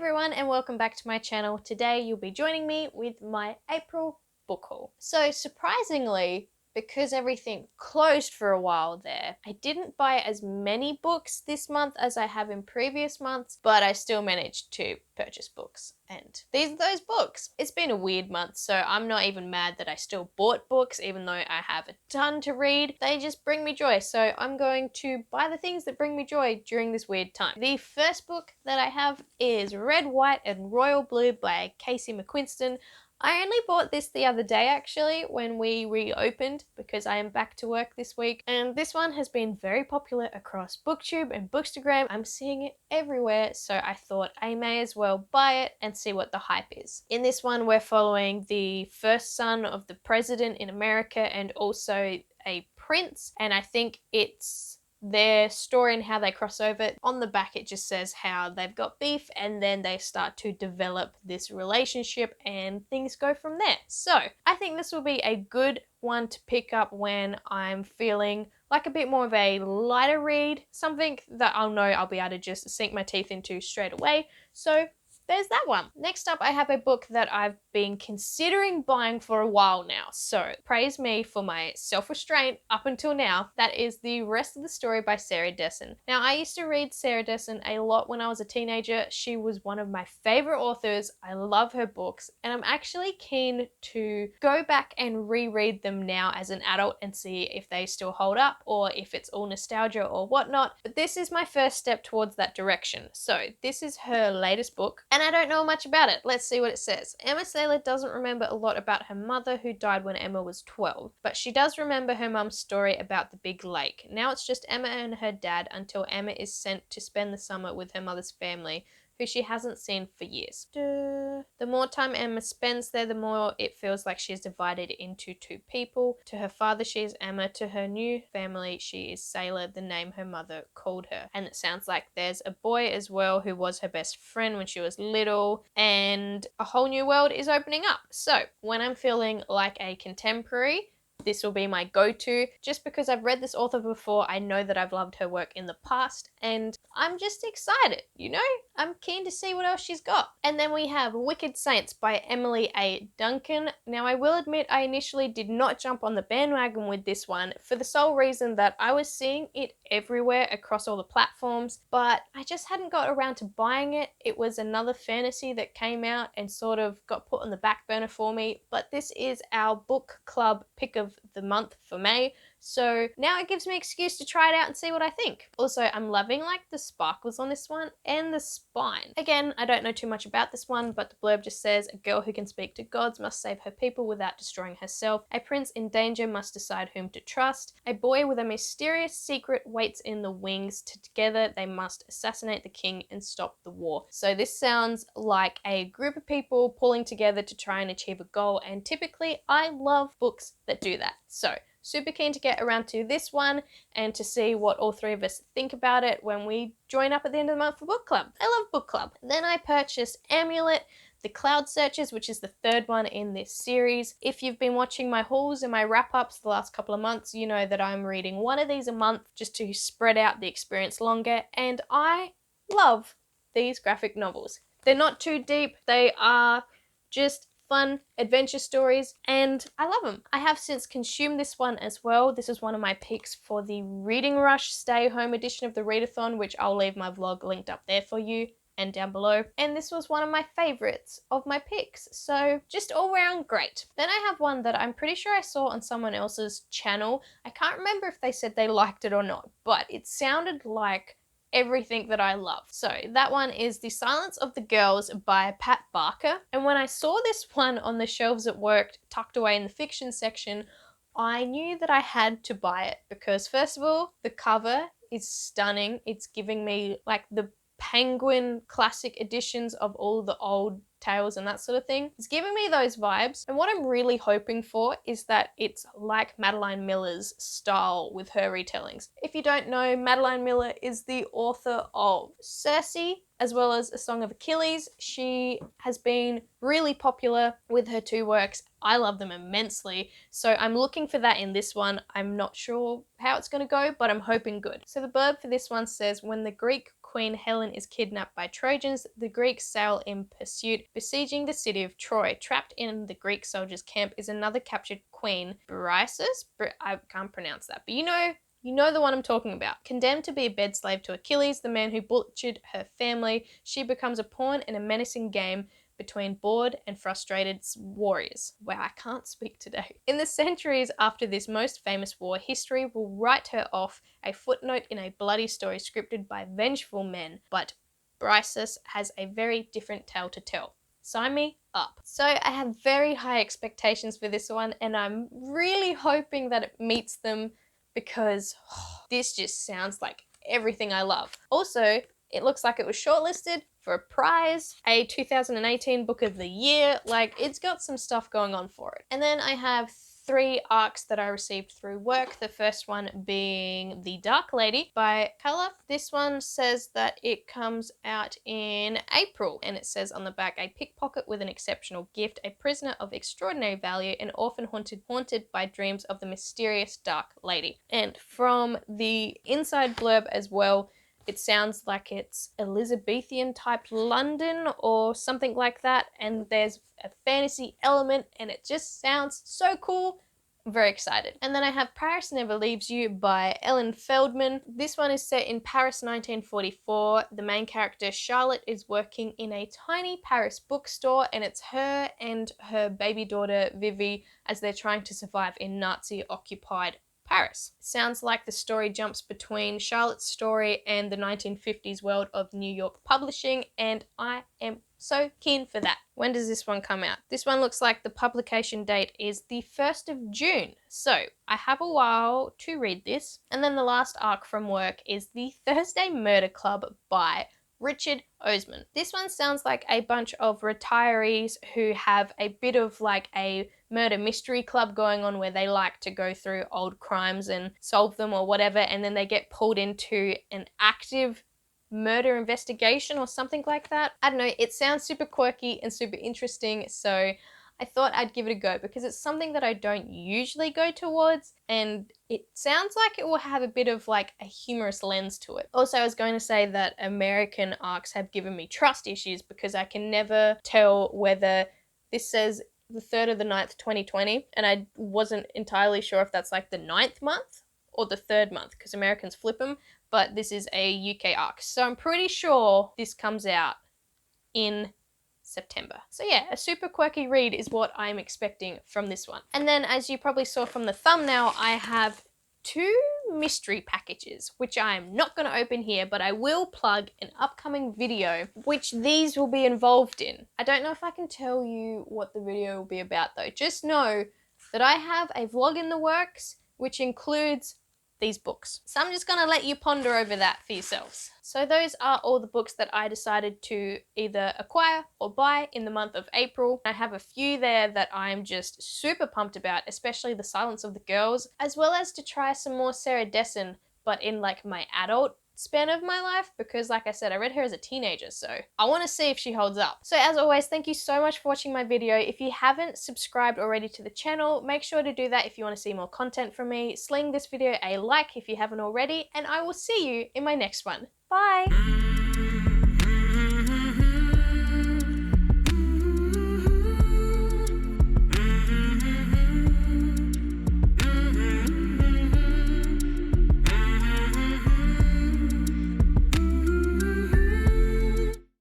everyone and welcome back to my channel. Today you'll be joining me with my April book haul. So surprisingly, because everything closed for a while there, I didn't buy as many books this month as I have in previous months, but I still managed to purchase books. And these are those books. It's been a weird month, so I'm not even mad that I still bought books, even though I have a ton to read. They just bring me joy, so I'm going to buy the things that bring me joy during this weird time. The first book that I have is Red, White and Royal Blue by Casey McQuiston. I only bought this the other day actually when we reopened because I am back to work this week, and this one has been very popular across BookTube and Bookstagram. I'm seeing it everywhere, so I thought I may as well buy it and see what the hype is. In this one we're following the first son of the president in America and also a prince, and I think it's their story and how they cross over. On the back it just says how they've got beef and then they start to develop this relationship and things go from there. So I think this will be a good one to pick up when I'm feeling like a bit more of a lighter read, something that I'll know I'll be able to just sink my teeth into straight away. So there's that one. Next up, I have a book that I've been considering buying for a while now. So praise me for my self-restraint up until now. That is The Rest of the Story by Sarah Dessen. Now, I used to read Sarah Dessen a lot when I was a teenager. She was one of my favorite authors. I love her books, and I'm actually keen to go back and reread them now as an adult and see if they still hold up or if it's all nostalgia or whatnot. But this is my first step towards that direction. So this is her latest book, and I don't know much about it. Let's see what it says. Emma Saylor doesn't remember a lot about her mother, who died when Emma was 12, but she does remember her mum's story about the big lake. Now it's just Emma and her dad until Emma is sent to spend the summer with her mother's family, who she hasn't seen for years. The more time Emma spends there, the more it feels like she is divided into two people. To her father, she is Emma. To her new family, she is Saylor, the name her mother called her. And it sounds like there's a boy as well who was her best friend when she was little, and a whole new world is opening up. So when I'm feeling like a contemporary, this will be my go-to. Just because I've read this author before, I know that I've loved her work in the past, and I'm just excited, you know? I'm keen to see what else she's got. And then we have Wicked Saints by Emily A. Duncan. Now, I will admit I initially did not jump on the bandwagon with this one for the sole reason that I was seeing it everywhere across all the platforms, but I just hadn't got around to buying it. It was another fantasy that came out and sort of got put on the back burner for me, but this is our book club pick of the month for May, so now it gives me an excuse to try it out and see what I think. Also, I'm loving like the sparkles on this one and the spine. Again, I don't know too much about this one, but the blurb just says, a girl who can speak to gods must save her people without destroying herself. A prince in danger must decide whom to trust. A boy with a mysterious secret waits in the wings. Together they must assassinate the king and stop the war. So this sounds like a group of people pulling together to try and achieve a goal, and typically I love books that do that. So super keen to get around to this one and to see what all three of us think about it when we join up at the end of the month for book club. I love book club. Then I purchased Amulet, The Cloud Searchers, which is the third one in this series. If you've been watching my hauls and my wrap-ups the last couple of months, you know that I'm reading one of these a month just to spread out the experience longer, and I love these graphic novels. They're not too deep, they are just fun adventure stories, and I love them. I have since consumed this one as well. This is one of my picks for the Reading Rush Stay Home edition of the Readathon, which I'll leave my vlog linked up there for you and down below. And this was one of my favorites of my picks, so just all round great. Then I have one that I'm pretty sure I saw on someone else's channel. I can't remember if they said they liked it or not, but it sounded like everything that I love. So that one is The Silence of the Girls by Pat Barker. And when I saw this one on the shelves at work, tucked away in the fiction section, I knew that I had to buy it because first of all, the cover is stunning. It's giving me like the Penguin classic editions of all the old tales and that sort of thing. It's giving me those vibes, and what I'm really hoping for is that it's like Madeline Miller's style with her retellings. If you don't know, Madeline Miller is the author of Circe, as well as A Song of Achilles. She has been really popular with her two works. I love them immensely, so I'm looking for that in this one. I'm not sure how it's going to go, but I'm hoping good. So the blurb for this one says, when the Greek Queen Helen is kidnapped by Trojans, the Greeks sail in pursuit, besieging the city of Troy. Trapped in the Greek soldiers' camp is another captured queen, Briseis. I can't pronounce that, but you know the one I'm talking about. Condemned to be a bed slave to Achilles, the man who butchered her family, she becomes a pawn in a menacing game between bored and frustrated warriors. Wow, I can't speak today. In the centuries after this most famous war, history will write her off, a footnote in a bloody story scripted by vengeful men, but Briseis has a very different tale to tell. Sign me up. So I have very high expectations for this one, and I'm really hoping that it meets them, because this just sounds like everything I love. Also, it looks like it was shortlisted for a prize, a 2018 Book of the Year. Like, it's got some stuff going on for it. And then I have 3 arcs that I received through work. The first one being The Dark Lady by Colour. This one says that it comes out in April, and it says on the back, a pickpocket with an exceptional gift, a prisoner of extraordinary value, an orphan haunted by dreams of the mysterious Dark Lady. And from the inside blurb as well, it sounds like it's Elizabethan type London or something like that, and there's a fantasy element, and it just sounds so cool. I'm very excited. And then I have Paris Never Leaves You by Ellen Feldman. This one is set in Paris 1944. The main character, Charlotte, is working in a tiny Paris bookstore, and it's her and her baby daughter, Vivi, as they're trying to survive in Nazi-occupied Paris. Sounds like the story jumps between Charlotte's story and the 1950s world of New York publishing, and I am so keen for that. When does this one come out? This one looks like the publication date is the 1st of June. So I have a while to read this. And then the last arc from work is The Thursday Murder Club by Richard Osman. This one sounds like a bunch of retirees who have a bit of like a murder mystery club going on, where they like to go through old crimes and solve them or whatever, and then they get pulled into an active murder investigation or something like that. I don't know, it sounds super quirky and super interesting, so I thought I'd give it a go because it's something that I don't usually go towards, and it sounds like it will have a bit of like a humorous lens to it. Also, I was going to say that American arcs have given me trust issues because I can never tell whether this says the 3rd of the 9th, 2020, and I wasn't entirely sure if that's like the 9th month or the 3rd month, because Americans flip them, but this is a UK arc. So I'm pretty sure this comes out in September. So yeah, a super quirky read is what I'm expecting from this one. And then, as you probably saw from the thumbnail, I have 2 mystery packages, which I am not going to open here, but I will plug an upcoming video which these will be involved in. I don't know if I can tell you what the video will be about though. Just know that I have a vlog in the works which includes these books. So I'm just gonna let you ponder over that for yourselves. So those are all the books that I decided to either acquire or buy in the month of April. I have a few there that I'm just super pumped about, especially The Silence of the Girls, as well as to try some more Sarah Dessen, but in like my adult span of my life, because like I said, I read her as a teenager, so I want to see if she holds up. So as always, thank you so much for watching my video. If you haven't subscribed already to the channel, make sure to do that if you want to see more content from me. Sling this video a like if you haven't already, and I will see you in my next one. Bye!